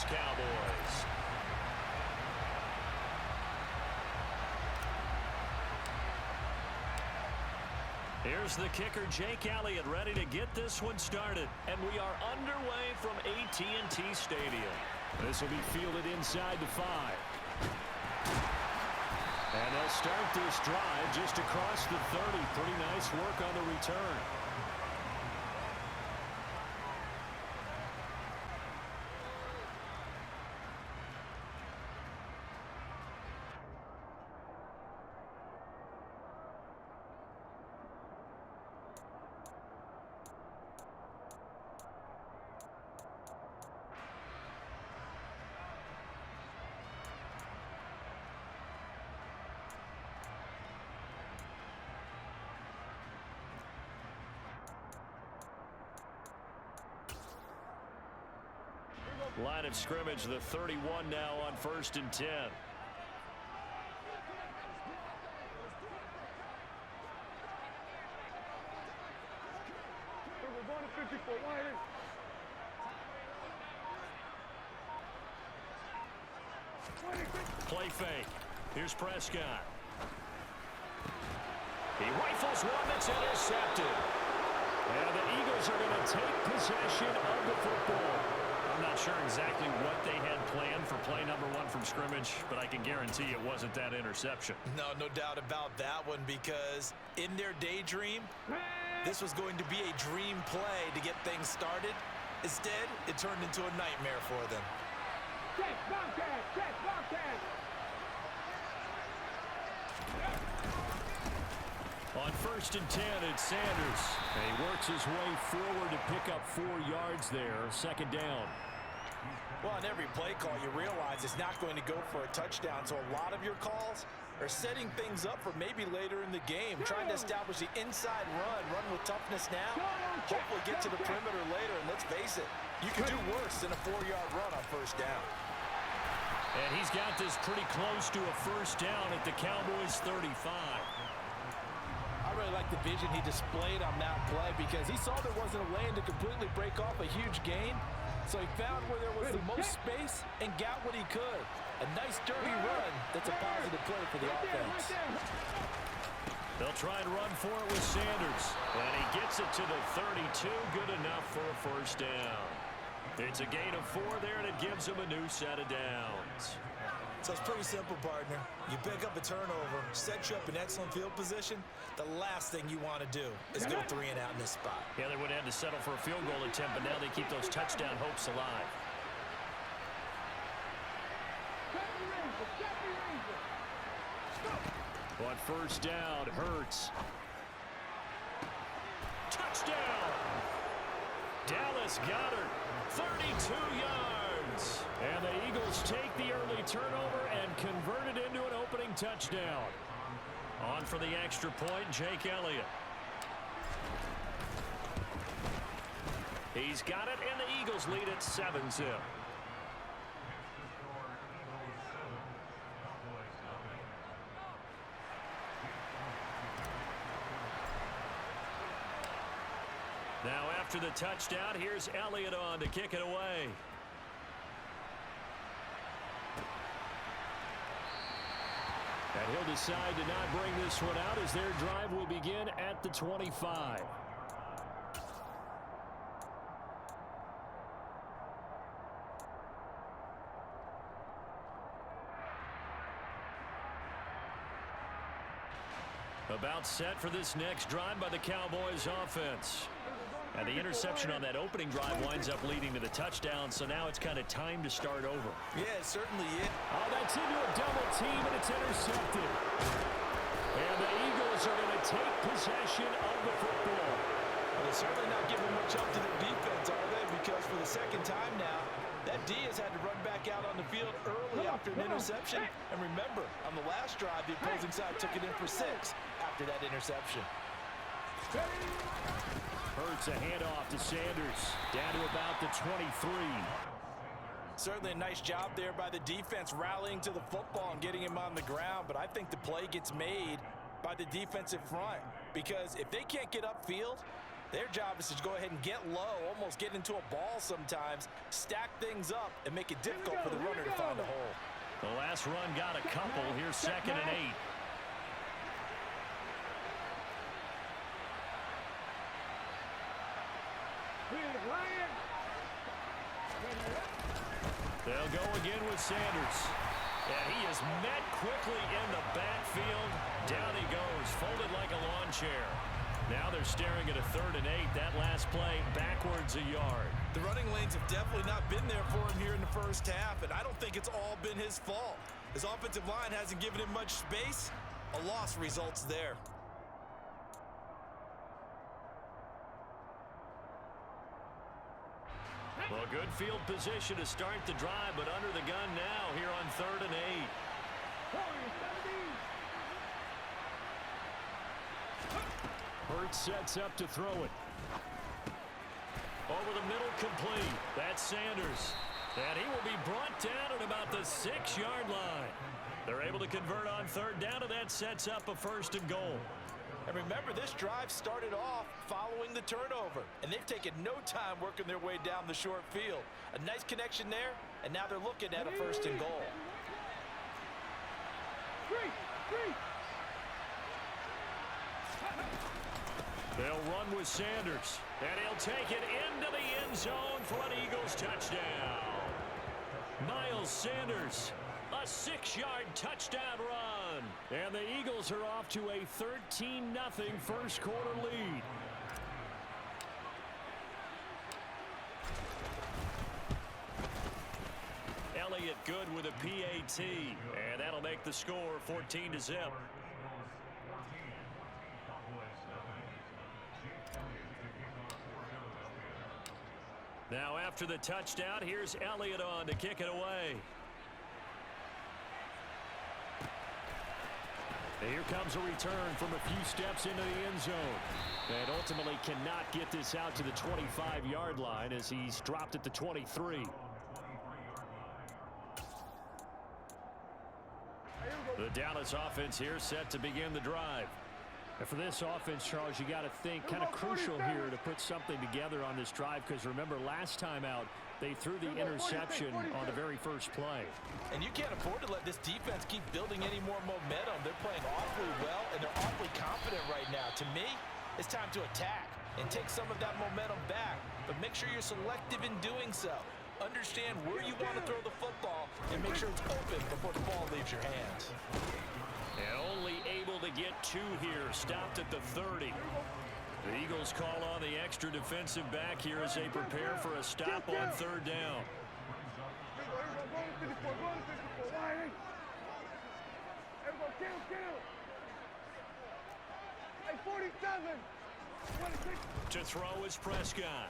Dallas Cowboys. Here's the kicker, Jake Elliott, ready to get this one started. And we are underway from AT&T Stadium. This will be fielded inside the 5. And they'll start this drive just across the 30. Pretty nice work on the return. Line of scrimmage, the 31 now on 1st and 10. Play fake. Here's Prescott. He rifles one that's intercepted. And the Eagles are going to take possession of the football. I'm not sure exactly what they had planned for play number 1 from scrimmage, but I can guarantee it wasn't that interception. No doubt about that one, because in their daydream, this was going to be a dream play to get things started. Instead, it turned into a nightmare for them. Check, Bobcat! Check, Bobcat! On 1st and 10, it's Sanders. And he works his way forward to pick up 4 yards there. 2nd down. Well, on every play call, you realize it's not going to go for a touchdown. So a lot of your calls are setting things up for maybe later in the game, trying to establish the inside run with toughness now, hopefully get to the perimeter later. And let's face it, you can do worse than a 4-yard run on 1st down. And he's got this pretty close to a 1st down at the Cowboys 35. I really like the vision he displayed on that play, because he saw there wasn't a lane to completely break off a huge gain. So he found where there was the most space and got what he could. A nice dirty run that's a positive play for the offense. They'll try and run for it with Sanders. And he gets it to the 32. Good enough for a 1st down. It's a gain of 4 there, and it gives him a new set of downs. So it's pretty simple, partner. You pick up a turnover, set you up in excellent field position. The last thing you want to do is go 3 and out in this spot. Yeah, they would have had to settle for a field goal attempt, but now they keep those touchdown hopes alive. On 1st down, Hurts. Touchdown! Dallas Goedert, 32 yards. And the Eagles take the early turnover and convert it into an opening touchdown. On for the extra point, Jake Elliott. He's got it, and the Eagles lead at 7-0. Now after the touchdown, here's Elliott on to kick it away. And he'll decide to not bring this one out as their drive will begin at the 25. About set for this next drive by the Cowboys offense. And the interception on that opening drive winds up leading to the touchdown, so now it's kind of time to start over. Yeah, it certainly is. Oh, that's into a double team, and it's intercepted. And the Eagles are going to take possession of the football. Well, they're certainly not giving much up to their defense, are they? Because for the 2nd time now, that D has had to run back out on the field early after an interception. And remember, on the last drive, the opposing side took it in for 6 after that interception. Hurts a handoff to Sanders, down to about the 23. Certainly a nice job there by the defense rallying to the football and getting him on the ground, but I think the play gets made by the defensive front, because if they can't get upfield, Their job is to go ahead and get low, almost get into a ball sometimes, stack things up, and make it difficult for the runner to find a hole. The last run got a couple. Here's 2nd and 8. They'll go again with Sanders. And he is met quickly in the backfield. Down he goes, folded like a lawn chair. Now they're staring at a 3rd and 8. That last play backwards a yard. The running lanes have definitely not been there for him here in the first half, and I don't think it's all been his fault. His offensive line hasn't given him much space. A loss results there. Well, good field position to start the drive, but under the gun now here on 3rd and 8. Hurts sets up to throw it. Over the middle, complete. That's Sanders. And he will be brought down at about the 6-yard line. They're able to convert on 3rd down, and that sets up a 1st and goal. And remember, this drive started off following the turnover, and they've taken no time working their way down the short field. A nice connection there, and now they're looking at a 1st and goal. They'll run with Sanders, and he'll take it into the end zone for an Eagles touchdown. Miles Sanders, a 6-yard touchdown run. And the Eagles are off to a 13-0 first quarter lead. Elliott good with a PAT, and that'll make the score 14-0. Now after the touchdown, here's Elliott on to kick it away. And here comes a return from a few steps into the end zone. And ultimately cannot get this out to the 25-yard line as he's dropped at the 23. The Dallas offense here set to begin the drive. And for this offense, Charles, you got to think kind of crucial here to put something together on this drive, because remember last time out they threw the interception on the very first play. And you can't afford to let this defense keep building any more momentum. They're playing awfully well, and they're awfully confident right now. To me, it's time to attack and take some of that momentum back, but make sure you're selective in doing so. Understand where you want to throw the football and make sure it's open before the ball leaves your hands. And only able to get 2 here, stopped at the 30. The Eagles call on the extra defensive back here as they prepare for a stop on 3rd down. To throw is Prescott.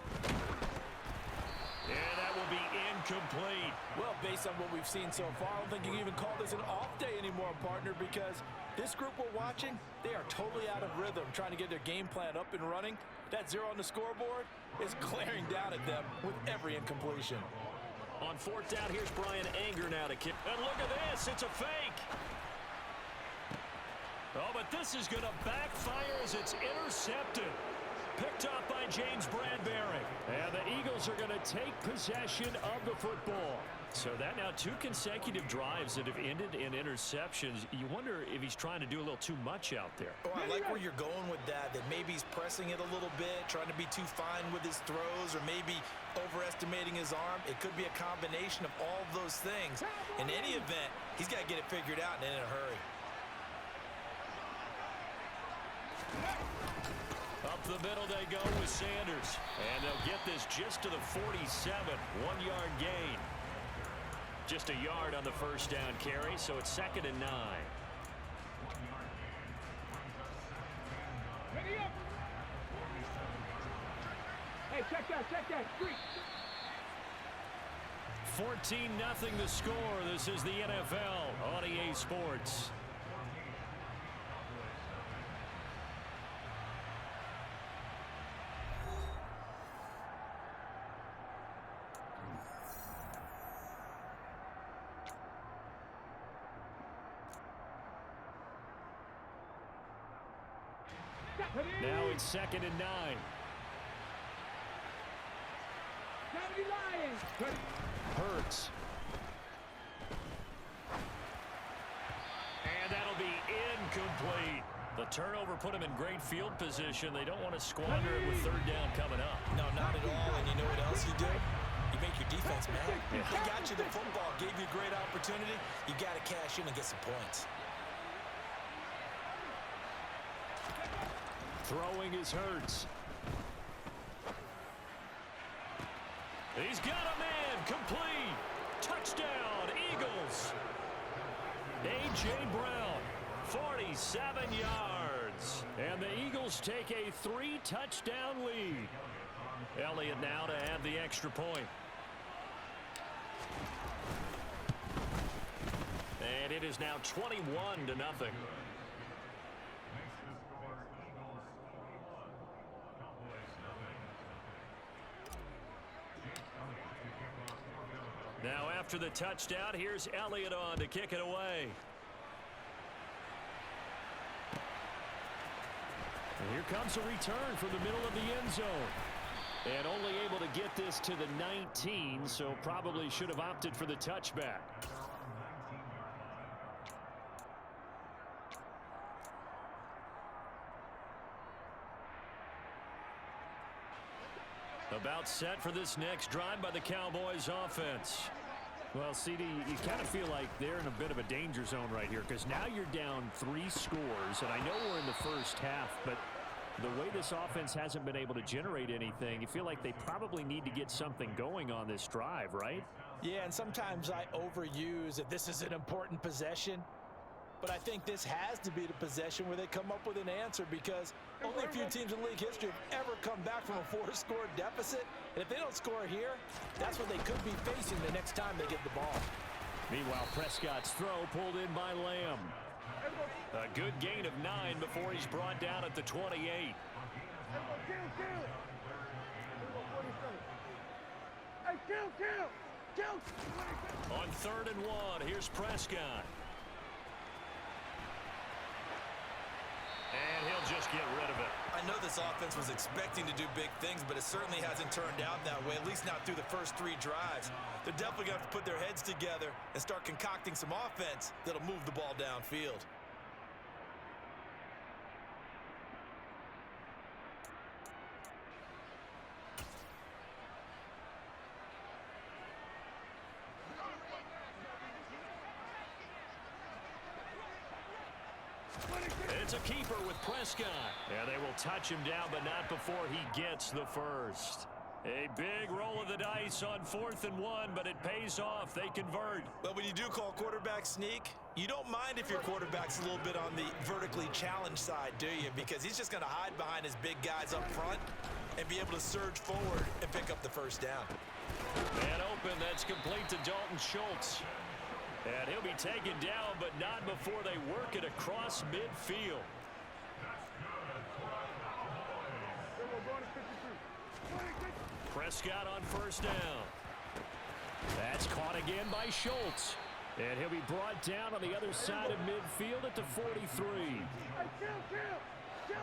And that will be incomplete. Well, based on what we've seen so far, I don't think you can even call this an off day anymore, partner, because this group we're watching, they are totally out of rhythm, trying to get their game plan up and running. That 0 on the scoreboard is glaring down at them with every incompletion. On 4th down, here's Brian Anger now to kick. And look at this, it's a fake. Oh, but this is going to backfire as it's intercepted. Picked off by James Bradbury. And the Eagles are going to take possession of the football. So that now 2 consecutive drives that have ended in interceptions. You wonder if he's trying to do a little too much out there. Oh, I like where you're going with that maybe he's pressing it a little bit, trying to be too fine with his throws, or maybe overestimating his arm. It could be a combination of all of those things. In any event, he's got to get it figured out and in a hurry. Up the middle they go with Sanders. And they'll get this just to the 47. 1-yard gain. Just a yard on the first down carry, so it's 2nd and 9. Ready up. Hey, check that. 14-0 the score. This is the NFL on EA Sports. Now it's 2nd and 9. You lying. Hurts. And that'll be incomplete. The turnover put him in great field position. They don't want to squander it with third down coming up. No, not at all. And you know what else you do? You make your defense mad. Yeah. They got you the football, gave you a great opportunity. You got to cash in and get some points. Throwing is Hurts. He's got a man. Complete. Touchdown, Eagles. A.J. Brown, 47 yards. And the Eagles take a 3-touchdown lead. Elliott now to add the extra point. And it is now 21-0. Now after the touchdown, here's Elliott on to kick it away. And here comes a return from the middle of the end zone. And only able to get this to the 19, so probably should have opted for the touchback. About set for this next drive by the Cowboys offense. Well, CD, you kind of feel like they're in a bit of a danger zone right here because now you're down 3 scores, and I know we're in the first half, but the way this offense hasn't been able to generate anything, you feel like they probably need to get something going on this drive, right? Yeah, and sometimes I overuse that this is an important possession. But I think this has to be the possession where they come up with an answer because only a few teams in league history have ever come back from a 4-score deficit. And if they don't score here, that's what they could be facing the next time they get the ball. Meanwhile, Prescott's throw pulled in by Lamb. A good gain of 9 before he's brought down at the 28. On 3rd and 1, here's Prescott. And he'll just get rid of it. I know this offense was expecting to do big things, but it certainly hasn't turned out that way, at least not through the first 3 drives. They're definitely going to have to put their heads together and start concocting some offense that'll move the ball downfield. It's a keeper with Prescott. Yeah, they will touch him down, but not before he gets the first. A big roll of the dice on 4th and 1, but it pays off. They convert. But when you do call quarterback sneak, you don't mind if your quarterback's a little bit on the vertically challenged side, do you? Because he's just going to hide behind his big guys up front and be able to surge forward and pick up the first down. And open, that's complete to Dalton Schultz. And he'll be taken down, but not before they work it across midfield. Prescott on 1st down. That's caught again by Schultz. And he'll be brought down on the other side of midfield at the 43. Hey, kill. Here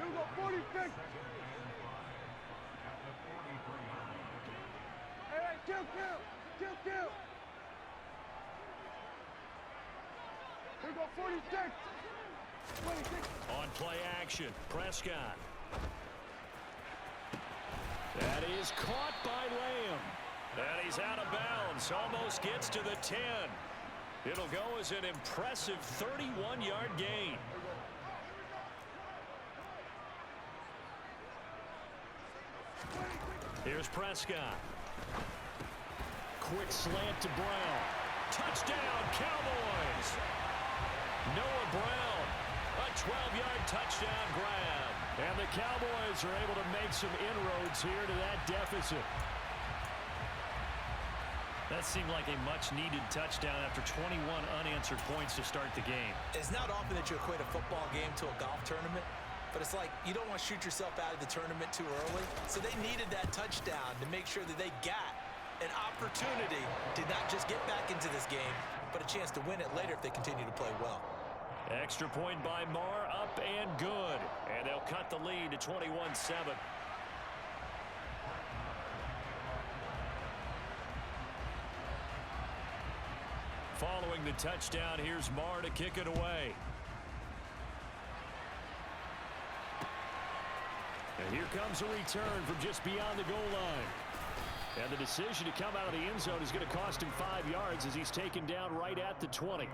we go, 46. Hey, kill. Here we go, 46. 26. On play action, Prescott. That is caught by Lamb. And he's out of bounds. Almost gets to the 10. It'll go as an impressive 31-yard gain. Here's Prescott. Quick slant to Brown. Touchdown, Cowboys! Noah Brown, a 12-yard touchdown grab. And the Cowboys are able to make some inroads here to that deficit. That seemed like a much-needed touchdown after 21 unanswered points to start the game. It's not often that you equate a football game to a golf tournament, but it's like you don't want to shoot yourself out of the tournament too early. So they needed that touchdown to make sure that they got an opportunity to not just get back into this game, but a chance to win it later if they continue to play well. Extra point by Marr, up and good. And they'll cut the lead to 21-7. Following the touchdown, here's Marr to kick it away. And here comes a return from just beyond the goal line. And the decision to come out of the end zone is going to cost him 5 yards as he's taken down right at the 20.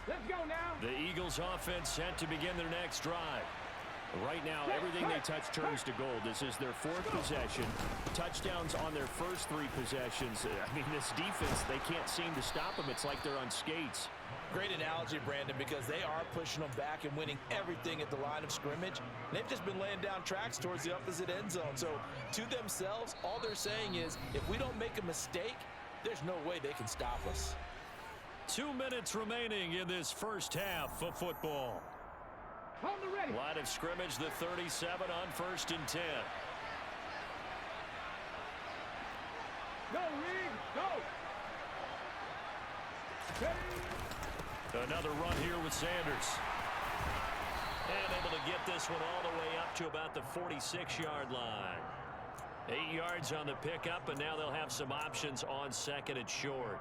Let's go now. The Eagles offense set to begin their next drive. Right now, everything they touch turns to gold. This is their 4th possession. Touchdowns on their first 3 possessions. I mean, this defense, they can't seem to stop them. It's like they're on skates. Great analogy, Brandon, because they are pushing them back and winning everything at the line of scrimmage. They've just been laying down tracks towards the opposite end zone. So, to themselves, all they're saying is, if we don't make a mistake, there's no way they can stop us. 2 minutes remaining in this first half of football. On the ready. Line of scrimmage, the 37 on 1st and 10. Go, Reed. Go. Another run here with Sanders. And able to get this one all the way up to about the 46-yard line. 8 yards on the pickup, and now they'll have some options on 2nd and short.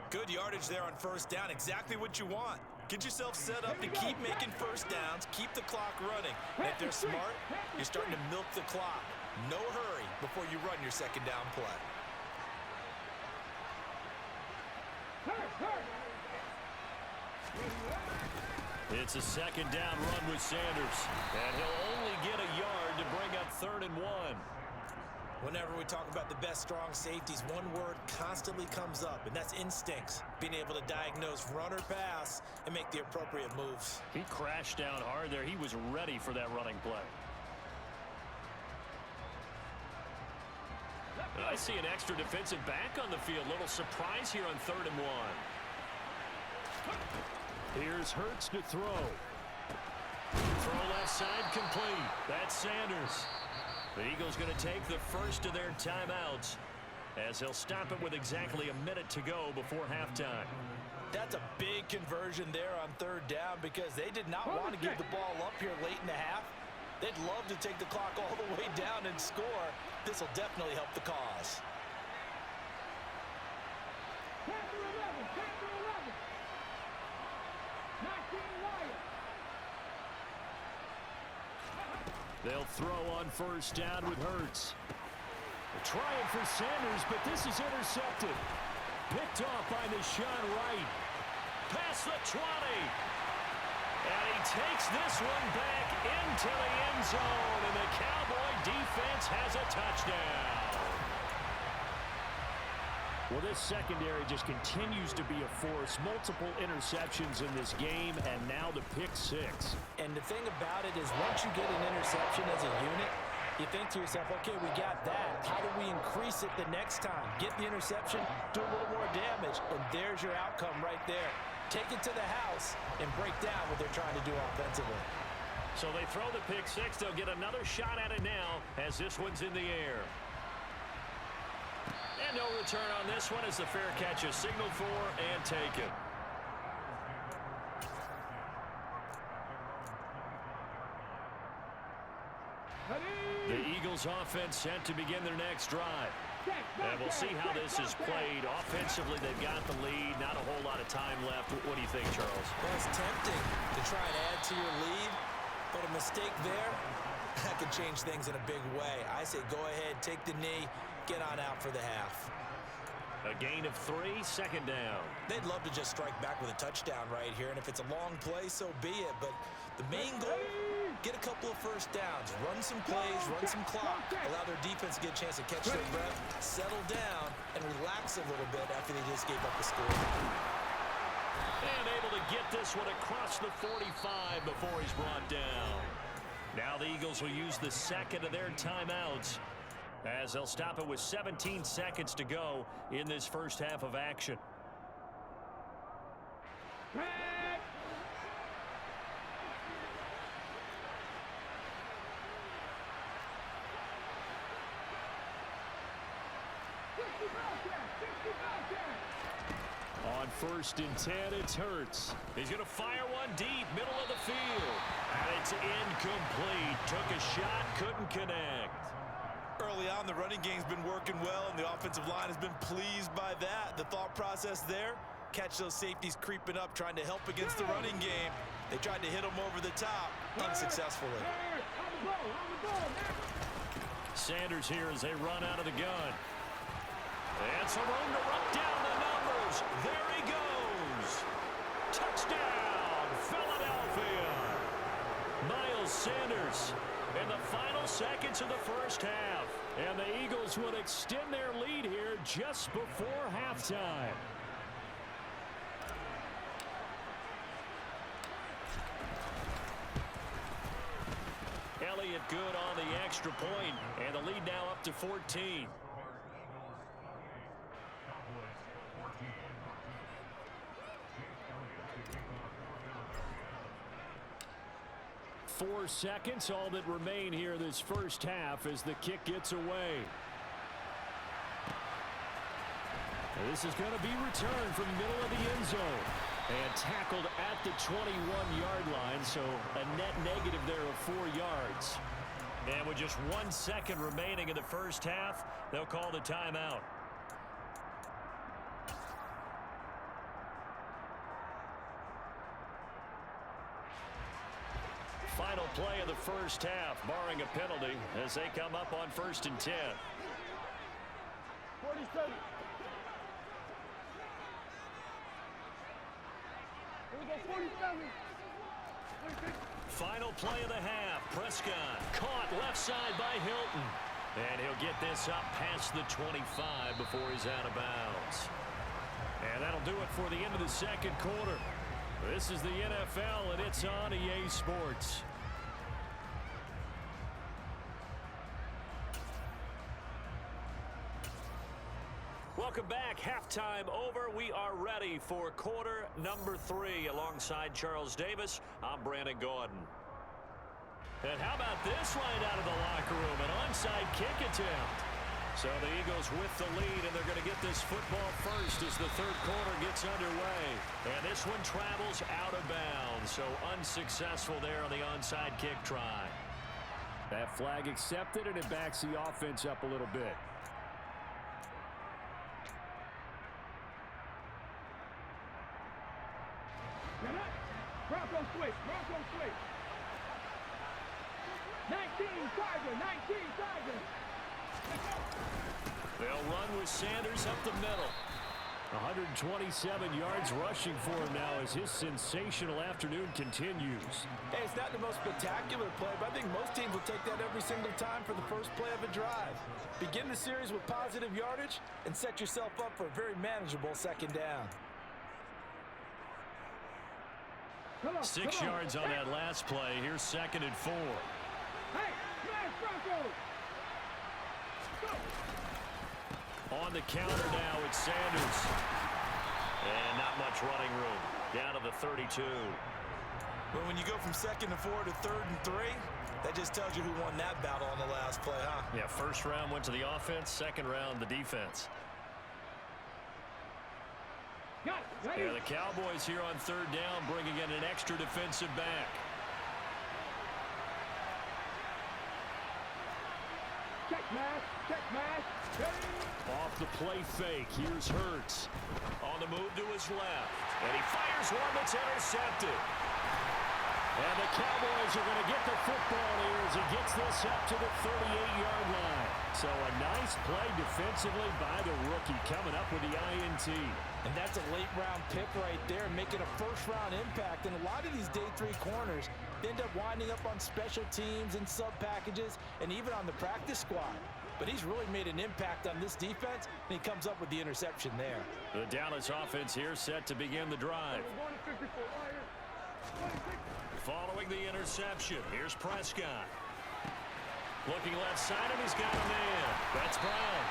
Good yardage there on 1st down. Exactly what you want. Get yourself set up to keep making 1st downs, keep the clock running. And if they're smart, you're starting to milk the clock. No hurry before you run your 2nd down play. It's a 2nd down run with Sanders. And he'll only get a yard to bring up 3rd and 1. Whenever we talk about the best strong safeties, one word constantly comes up, and that's instincts. Being able to diagnose run or pass and make the appropriate moves. He crashed down hard there. He was ready for that running play. And I see an extra defensive back on the field. Little surprise here on 3rd and 1. Here's Hurts to throw. Throw left side complete. That's Sanders. The Eagles going to take the first of their timeouts as they'll stop it with exactly a minute to go before halftime. That's a big conversion there on 3rd down because they did not want to give the ball up here late in the half. They'd love to take the clock all the way down and score. This will definitely help the cause. Chapter 11. Chapter 11. 19 Wyatt. They'll throw on 1st down with Hurts. Trying for Sanders, but this is intercepted. Picked off by Deshaun Wright. Past the 20. And he takes this one back into the end zone, and the Cowboy defense has a touchdown. Well, this secondary just continues to be a force. Multiple interceptions in this game, and now the pick 6. And the thing about it is once you get an interception as a unit, you think to yourself, okay, we got that. How do we increase it the next time? Get the interception, do a little more damage, and there's your outcome right there. Take it to the house and break down what they're trying to do offensively. So they throw the pick 6. They'll get another shot at it now as this one's in the air. And no return on this one as the fair catch is signaled for and taken. The Eagles offense set to begin their next drive. And we'll see how this is played. Offensively, they've got the lead. Not a whole lot of time left. What do you think, Charles? Well, it's tempting to try and add to your lead, but a mistake there, that could change things in a big way. I say go ahead, take the knee, get on out for the half. A gain of 3, 2nd down. They'd love to just strike back with a touchdown right here, and if it's a long play, so be it. But the main goal, get a couple of 1st downs, run some plays, run some clock, allow their defense to get a chance to catch their breath, settle down, and relax a little bit after they just gave up the score. And able to get this one across the 45 before he's brought down. Now the Eagles will use the 2nd of their timeouts as they'll stop it with 17 seconds to go in this first half of action. On 1st and 10, it's Hurts. He's going to fire one deep, middle of the field. And it's incomplete. Took a shot, couldn't connect. Early on, the running game's been working well, and the offensive line has been pleased by that. The thought process there, catch those safeties creeping up, trying to help against the running game. They tried to hit them over the top, unsuccessfully. Sanders here as they run out of the gun. And some room to run down the numbers. There he goes. Touchdown, Philadelphia. Miles Sanders in the final seconds of the first half. And the Eagles would extend their lead here just before halftime. Elliott good on the extra point, and the lead now up to 14. Four seconds, all that remain here this first half as the kick gets away. This is going to be returned from the middle of the end zone. And tackled at the 21-yard line, so a net negative there of 4 yards. And with just 1 second remaining in the first half, they'll call the timeout. Final play of the first half, barring a penalty, as they come up on 1st and 10. 47. Final play of the half. Prescott caught left side by Hilton. And he'll get this up past the 25 before he's out of bounds. And that'll do it for the end of the second quarter. This is the NFL, and it's on EA Sports. Welcome back. Halftime over. We are ready for quarter number 3. Alongside Charles Davis, I'm Brandon Gaudin. And how about this line out of the locker room? An onside kick attempt. So the Eagles with the lead, and they're going to get this football first as the third quarter gets underway. And this one travels out of bounds, so unsuccessful there on the onside kick try. That flag accepted, and it backs the offense up a little bit. Bronco switch. 19 Tiger. They'll run with Sanders up the middle. 127 yards rushing for him now as his sensational afternoon continues. Hey, it's not the most spectacular play, but I think most teams will take that every single time for the first play of a drive. Begin the series with positive yardage and set yourself up for a very manageable second down. 6 yards on that last play. Here's 2nd and 4. Hey, smash Bronco! On the counter now, it's Sanders. And not much running room. Down to the 32. Well, when you go from 2nd and 4 to 3rd and 3, that just tells you who won that battle on the last play, huh? Yeah, first round went to the offense, second round the defense. Yeah, the Cowboys here on 3rd down, bringing in an extra defensive back. Check mash. Off the play fake, here's Hurts. On the move to his left. And he fires one that's intercepted. And the Cowboys are going to get the football here as he gets this up to the 38-yard line. So a nice play defensively by the rookie coming up with the INT. And that's a late-round pick right there, making a first-round impact. And a lot of these day 3 corners end up winding up on special teams and sub-packages and even on the practice squad. But he's really made an impact on this defense, and he comes up with the interception there. The Dallas offense here set to begin the drive. Following the interception, here's Prescott. Looking left side, and he's got a man. That's Brown.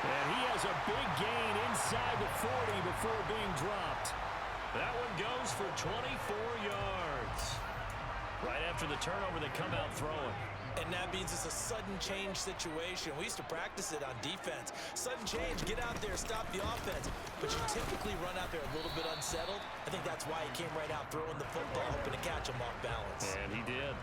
And he has a big gain inside the 40 before being dropped. That one goes for 24 yards. Right after the turnover, they come out throwing. And that means it's a sudden change situation. We used to practice it on defense. Sudden change, get out there, stop the offense. But you typically run out there a little bit unsettled. I think that's why he came right out throwing the football, hoping to catch him off balance. And he did.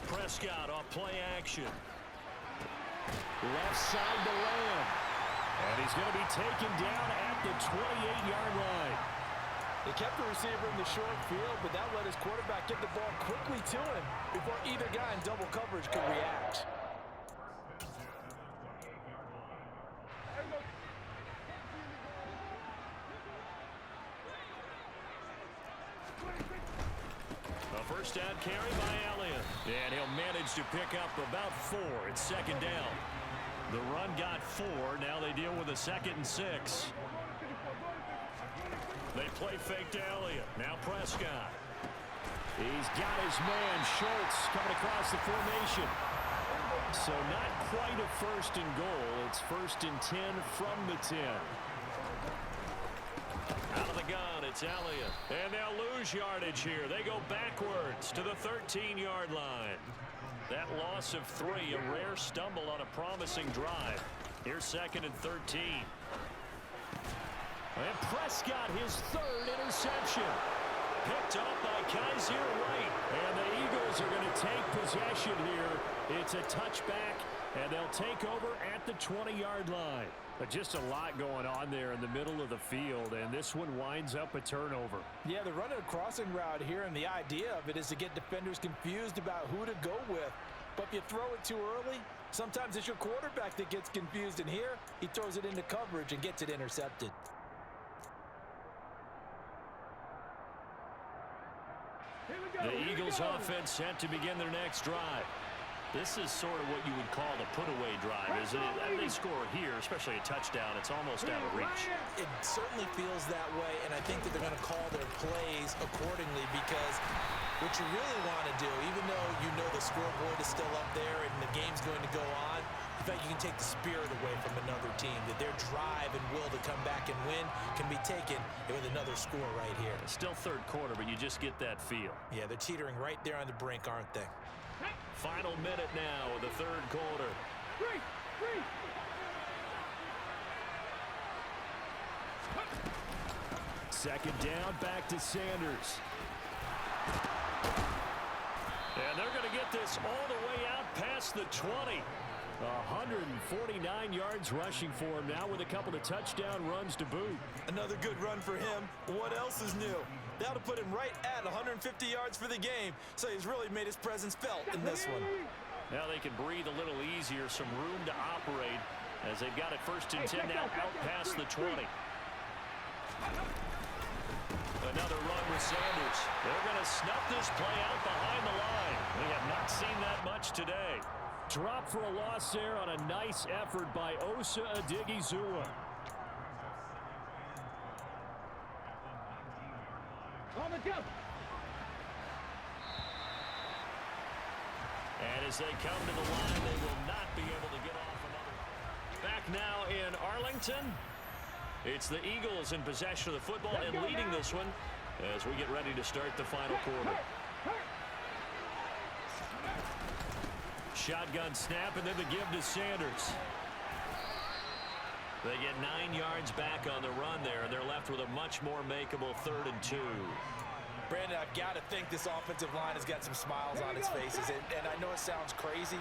Prescott off play action. Left side to Lamb. And he's going to be taken down at the 28-yard line. They kept the receiver in the short field, but that let his quarterback get the ball quickly to him before either guy in double coverage could react. A first down carry by Elliott. And he'll manage to pick up about 4. It's second down. The run got 4. Now they deal with a 2nd and 6. They play fake to Elliott. Now Prescott. He's got his man, Schultz, coming across the formation. So not quite a first and goal. It's 1st and 10 from the 10. Out of the gun, it's Elliott. And they'll lose yardage here. They go backwards to the 13-yard line. That loss of 3, a rare stumble on a promising drive. Here's 2nd and 13. And Prescott, his 3rd interception. Picked up by Kaiser Wright. And the Eagles are going to take possession here. It's a touchback, and they'll take over at the 20-yard line. But just a lot going on there in the middle of the field, and this one winds up a turnover. Yeah, they're running a crossing route here, and the idea of it is to get defenders confused about who to go with. But if you throw it too early, sometimes it's your quarterback that gets confused, and here he throws it into coverage and gets it intercepted. The Eagles offense set to begin their next drive. This is sort of what you would call the put-away drive, isn't it? They score here, especially a touchdown. It's almost out of reach. It certainly feels that way, and I think that they're going to call their plays accordingly, because what you really want to do, even though you know the scoreboard is still up there and the game's going to go on, in fact, you can take the spirit away from another team, that their drive and will to come back and win can be taken with another score right here. It's still third quarter, but you just get that feel. Yeah, they're teetering right there on the brink, aren't they? Final minute now of the third quarter. Second down, back to Sanders. And they're going to get this all the way out past the 20. 149 yards rushing for him now with a couple of touchdown runs to boot. Another good run for him. What else is new? That'll put him right at 150 yards for the game. So he's really made his presence felt in this one. Now they can breathe a little easier, some room to operate as they've got it 1st and 10 now out past the 20. Another run with Sanders. They're going to snuff this play out behind the line. We have not seen that much today. Drop for a loss there on a nice effort by Osa Odighizuwa. On the jump. And as they come to the line, they will not be able to get off another. Back now in Arlington. It's the Eagles in possession of the football and leading this one as we get ready to start the final quarter. Shotgun snap and then the give to Sanders. They get 9 yards back on the run there, and they're left with a much more makeable 3rd and 2. Brandon, I've got to think this offensive line has got some smiles on its faces, and I know it sounds crazy,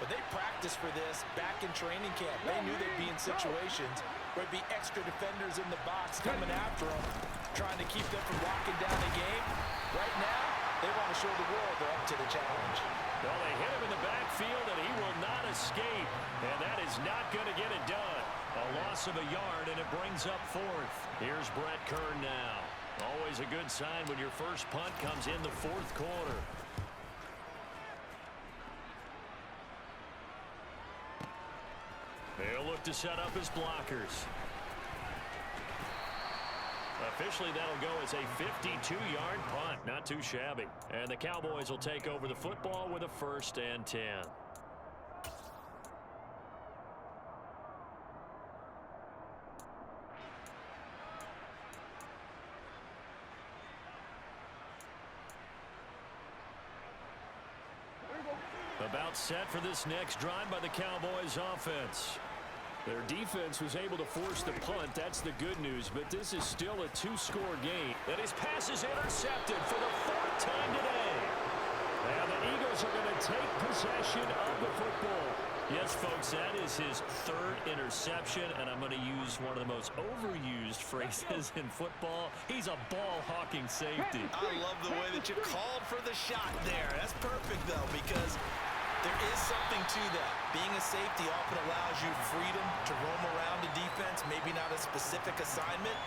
but they practiced for this back in training camp. They knew they'd be in situations where there'd be extra defenders in the box coming after them, trying to keep them from locking down the game. Right now, they want to show the world they're up to the challenge. Well, they hit him in the backfield, and he will not escape, and that is not going to get it done. A loss of a yard, and it brings up 4th. Here's Brett Kern now. Always a good sign when your first punt comes in the 4th quarter. They'll look to set up his blockers. Officially, that'll go as a 52-yard punt. Not too shabby. And the Cowboys will take over the football with a 1st and 10. About set for this next drive by the Cowboys offense. Their defense was able to force the punt. That's the good news, but this is still a two-score game. And his pass is intercepted for the fourth time today. And the Eagles are going to take possession of the football. Yes, folks, that is his third interception, and I'm going to use one of the most overused phrases in football. He's a ball-hawking safety. I love the way that you called for the shot there. That's perfect, though, because there is something to that. Being a safety often allows you freedom to roam around the defense, maybe not a specific assignment.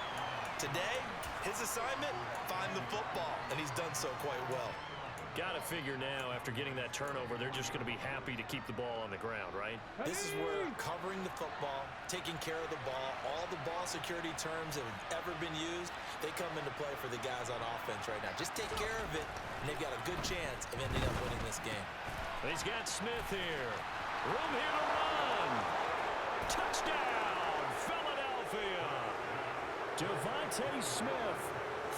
Today, his assignment, find the football, and he's done so quite well. Got to figure now, after getting that turnover, they're just going to be happy to keep the ball on the ground, right? This is where covering the football, taking care of the ball, all the ball security terms that have ever been used, they come into play for the guys on offense right now. Just take care of it, and they've got a good chance of ending up winning this game. He's got Smith here. Room here to run. Touchdown, Philadelphia. Devontae Smith,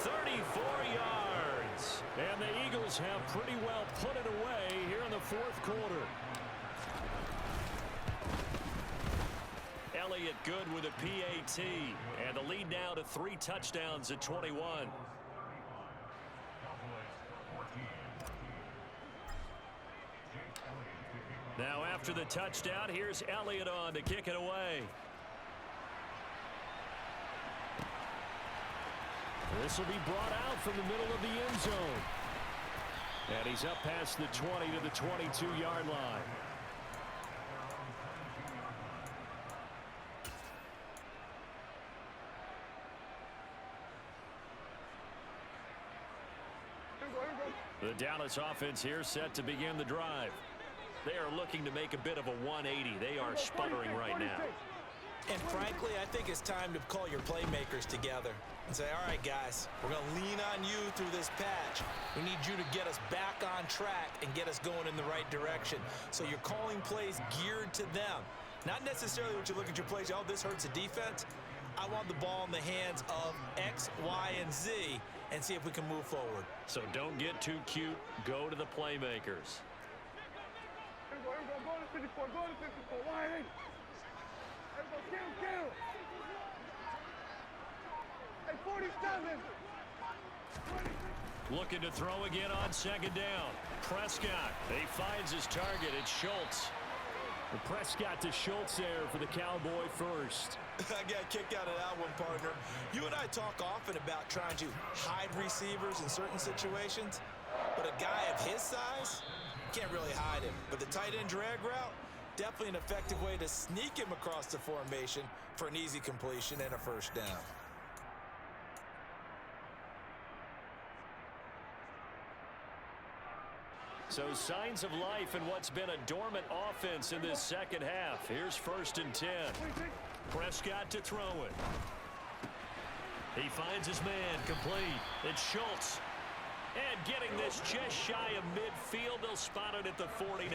34 yards. And the Eagles have pretty well put it away here in the fourth quarter. Elliott good with a PAT. And the lead now to 3 touchdowns at 21. Now after the touchdown, here's Elliott on to kick it away. This will be brought out from the middle of the end zone. And he's up past the 20 to the 22-yard line. The Dallas offense here set to begin the drive. They are looking to make a bit of a 180. They are sputtering right now. And frankly, I think it's time to call your playmakers together and say, all right, guys, we're going to lean on you through this patch. We need you to get us back on track and get us going in the right direction. So you're calling plays geared to them. Not necessarily what you look at your plays, oh, this hurts the defense. I want the ball in the hands of X, Y, and Z and see if we can move forward. So don't get too cute. Go to the playmakers. Go to 54, go to 54, wide. Kill. Hey, 47. Looking to throw again on second down. Prescott. He finds his target. It's Schultz. And Prescott to Schultz there for the Cowboy first. I got kicked out of that one, partner. You and I talk often about trying to hide receivers in certain situations, but a guy of his size can't really hide him. But the tight end drag route, definitely an effective way to sneak him across the formation for an easy completion and a first down. So signs of life in what's been a dormant offense in this second half. Here's 1st and 10. Prescott to throw it. He finds his man complete. It's Schultz. And getting this just shy of midfield, they'll spot it at the 49.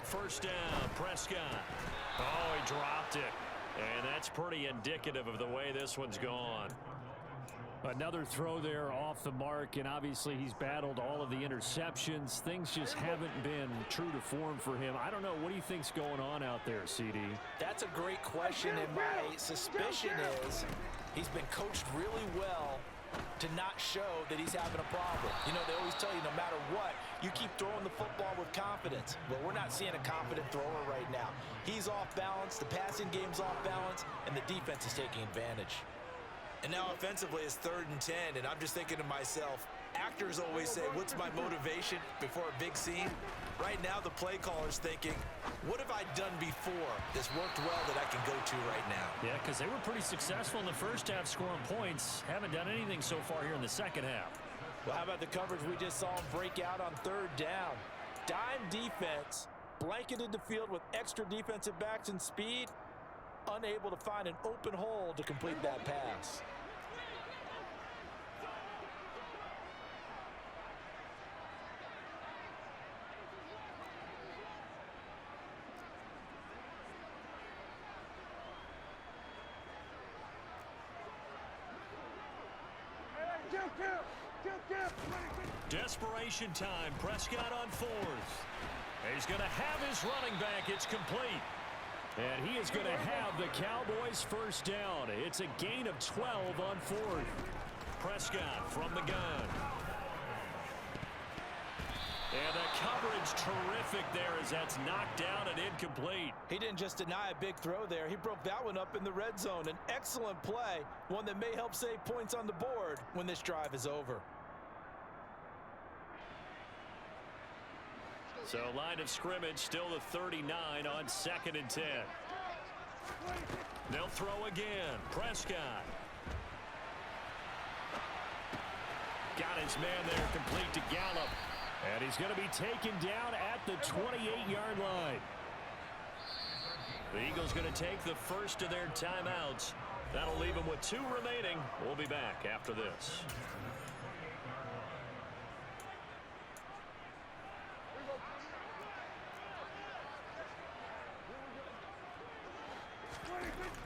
First down, Prescott. Oh, he dropped it. And that's pretty indicative of the way this one's gone. Another throw there off the mark, and obviously he's battled all of the interceptions. Things just haven't been true to form for him. I don't know. What do you think's going on out there, CD? That's a great question, and my suspicion is he's been coached really well to not show that he's having a problem. You know, they always tell you no matter what, you keep throwing the football with confidence. Well, we're not seeing a confident thrower right now. He's off balance, the passing game's off balance, and the defense is taking advantage. And now offensively it's 3rd and 10, and I'm just thinking to myself, actors always say, what's my motivation before a big scene? Right now the play caller's thinking, what have I done before that's worked well that I can go to right now? Yeah, because they were pretty successful in the first half scoring points. Haven't done anything so far here in the second half. Well, how about the coverage we just saw him break out on 3rd down? Dime defense, blanketed the field with extra defensive backs and speed, unable to find an open hole to complete that pass. Kill. Desperation time. Prescott on fourth. He's going to have his running back. It's complete. And he is going to have the Cowboys first down. It's a gain of 12 on fourth. Prescott from the gun. And the coverage terrific there as that's knocked down and incomplete. He didn't just deny a big throw there. He broke that one up in the red zone. An excellent play, one that may help save points on the board when this drive is over. So line of scrimmage still the 39 on 2nd and 10. They'll throw again. Prescott. Got his man there, complete to Gallup. And he's going to be taken down at the 28-yard line. The Eagles going to take the first of their timeouts. That'll leave them with 2 remaining. We'll be back after this.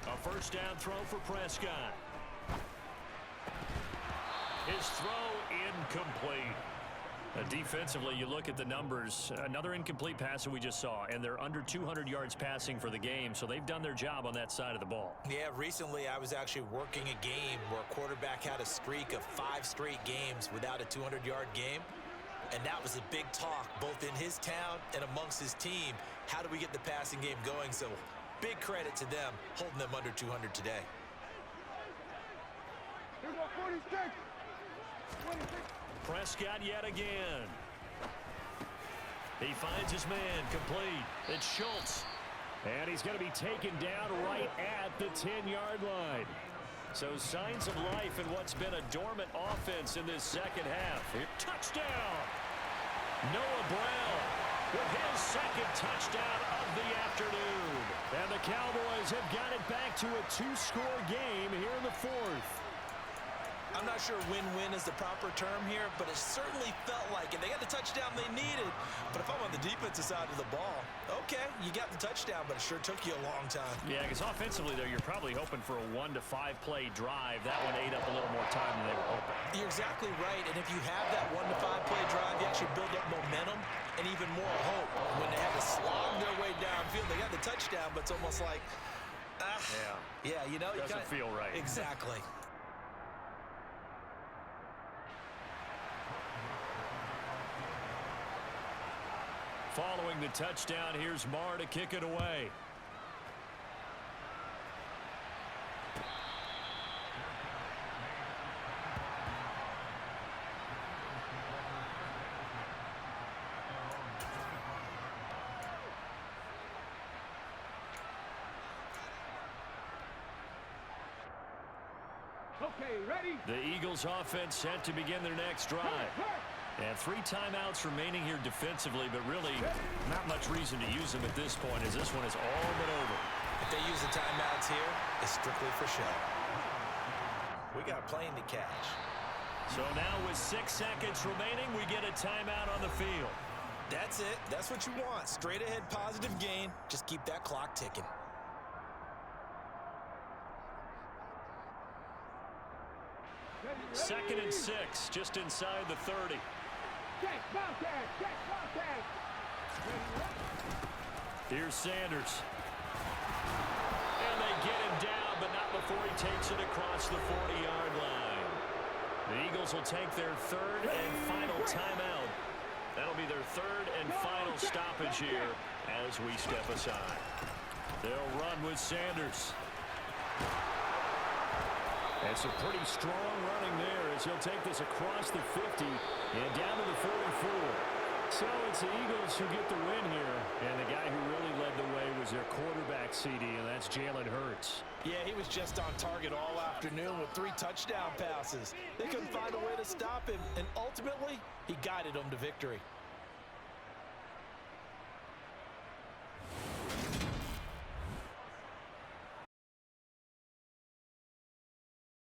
A first down throw for Prescott. His throw incomplete. Defensively, you look at the numbers. Another incomplete pass that we just saw, and they're under 200 yards passing for the game, so they've done their job on that side of the ball. Yeah, recently I was actually working a game where a quarterback had a streak of 5 straight games without a 200-yard game, and that was a big talk both in his town and amongst his team. How do we get the passing game going? So big credit to them holding them under 200 today. Here we go, 46. 26. Prescott yet again. He finds his man complete. It's Schultz. And he's going to be taken down right at the 10-yard line. So signs of life in what's been a dormant offense in this second half. Touchdown! Noah Brown with his second touchdown of the afternoon. And the Cowboys have got it back to a 2-score game here in the fourth. I'm not sure win-win is the proper term here, but it certainly felt like it. They got the touchdown they needed, but if I'm on the defensive side of the ball, okay, you got the touchdown, but it sure took you a long time. Yeah, because offensively, though, you're probably hoping for a 1 to 5 play drive. That one ate up a little more time than they were hoping. You're exactly right, and if you have that 1 to 5 play drive, you actually build up momentum and even more hope. When they had to slog their way downfield, they got the touchdown, but it's almost like, yeah, you know, doesn't feel right. Exactly. Following the touchdown, here's Marr to kick it away. Okay, ready? The Eagles offense set to begin their next drive. And 3 timeouts remaining here defensively, but really not much reason to use them at this point as this one is all but over. If they use the timeouts here, it's strictly for show. We got a plane to catch. So now with 6 seconds remaining, we get a timeout on the field. That's it. That's what you want. Straight ahead positive gain. Just keep that clock ticking. Second and 6, just inside the 30. Check, contact, check, contact. Here's Sanders. And they get him down, but not before he takes it across the 40-yard line. The Eagles will take their 3rd and final timeout. That'll be their 3rd and final stoppage here as we step aside. They'll run with Sanders. And some pretty strong running there as he'll take this across the 50 and down to the 44. So it's the Eagles who get the win here. And the guy who really led the way was their quarterback, CD, and that's Jalen Hurts. Yeah, he was just on target all afternoon with 3 touchdown passes. They couldn't find a way to stop him, and ultimately, he guided them to victory.